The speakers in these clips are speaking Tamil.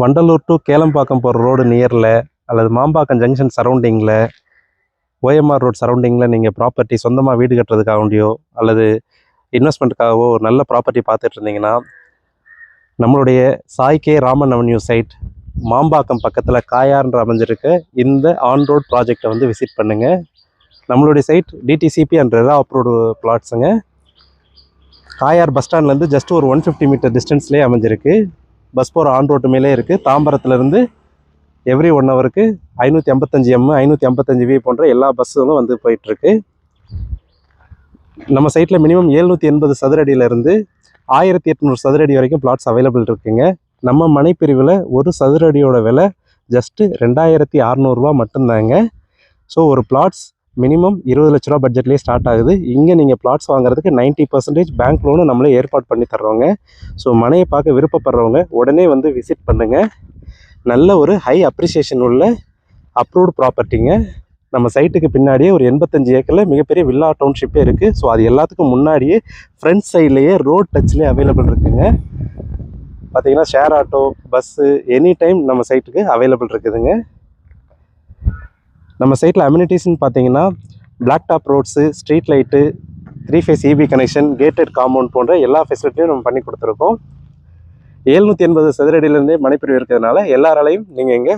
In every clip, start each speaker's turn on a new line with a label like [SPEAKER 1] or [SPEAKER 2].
[SPEAKER 1] வண்டலூர் டு கேளம்பாக்கம் போகிற ரோடு நியரில் அல்லது மாம்பாக்கம் ஜங்ஷன் சரௌண்டிங்கில் ஓஎம்ஆர் ரோட் சரௌண்டிங்கில் நீங்கள் ப்ராப்பர்ட்டி சொந்தமாக வீடு கட்டுறதுக்காகண்டியோ அல்லது இன்வெஸ்ட்மெண்ட்டுக்காகவோ ஒரு நல்ல ப்ராப்பர்ட்டி பார்த்துட்டு இருந்தீங்கன்னா நம்மளுடைய Sai K Raman avenue site Mambakkam பக்கத்தில் காயார்ன்ற அமைஞ்சிருக்க இந்த ஆன் ரோட் ப்ராஜெக்டை வந்து விசிட் பண்ணுங்கள். நம்மளுடைய site DTCP and RERA approved பிளாட்ஸுங்க. காயார் பஸ் ஸ்டாண்ட்லேருந்து ஜஸ்ட் ஒரு 150 மீட்டர் டிஸ்டன்ஸ்லேயே அமைஞ்சிருக்கு. பஸ் போகிற ஆன் ரோட்டு மேலே இருக்குது. தாம்பரத்துலேருந்து எவ்ரி 1 ஹவருக்கு 555M 555V போன்ற எல்லா பஸ்ஸுகளும் வந்து போயிட்டுருக்கு. நம்ம சைட்டில் மினிமம் 780 சதுரடியிலேருந்து 1800 சதுரடி வரைக்கும் பிளாட்ஸ் அவைலபிள் இருக்குங்க. நம்ம மனைப்பிரிவில் ஒரு சதுரடியோட விலை ஜஸ்ட்டு 2600 ரூபா மட்டும்தாங்க. ஸோ ஒரு பிளாட்ஸ் மினிமம் 20 லட்ச ரூபா பட்ஜெட்லேயே ஸ்டார்ட் ஆகுது. இங்கே நீங்கள் பிளாட்ஸ் வாங்குறதுக்கு 90% பேங்க் லோனு நம்மளே ஏற்பாடு பண்ணி தர்றோங்க. ஸோ மனையை பார்க்க விருப்பப்படுறவங்க உடனே வந்து விசிட் பண்ணுங்கள். நல்ல ஒரு ஹை அப்ரிசியேஷன் உள்ள அப்ரூவ்டு ப்ராப்பர்ட்டிங்க. நம்ம சைட்டுக்கு பின்னாடியே ஒரு 85 ஏக்கரில் மிகப்பெரிய வில்லா டவுன்ஷிப்பே இருக்குது. ஸோ அது எல்லாத்துக்கும் முன்னாடியே ஃப்ரண்ட் சைட்லேயே ரோட் டச்லேயே அவைலபிள் இருக்குதுங்க. பார்த்தீங்கன்னா share auto, bus any time நம்ம சைட்டுக்கு அவைலபிள் இருக்குதுங்க. நம்ம சைட்டில் அம்யூனிட்டிஸ்ன்னு பார்த்தீங்கன்னா black top roads, street light, 3 phase EB connection, gated compound போன்ற எல்லா ஃபெசிலிட்டியும் நம்ம பண்ணி கொடுத்துருக்கோம். 780 சதுரடியிலேருந்தே மனைப்பிரிவு இருக்கிறதுனால எல்லாராலையும் நீங்கள் இங்கே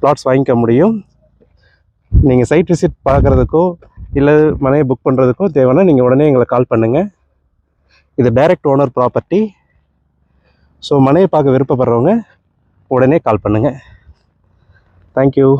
[SPEAKER 1] பிளாட்ஸ் வாங்கிக்க முடியும். நீங்கள் சைட் விசிட் பார்க்குறதுக்கோ இல்லை மனையை புக் பண்ணுறதுக்கோ தேவைன்னா நீங்கள் உடனே எங்களை கால் பண்ணுங்கள். இது டைரக்ட் ஓனர் ப்ராப்பர்ட்டி. ஸோ மனையை பார்க்க விருப்பப்படுறவங்க உடனே கால் பண்ணுங்கள். தேங்க்யூ.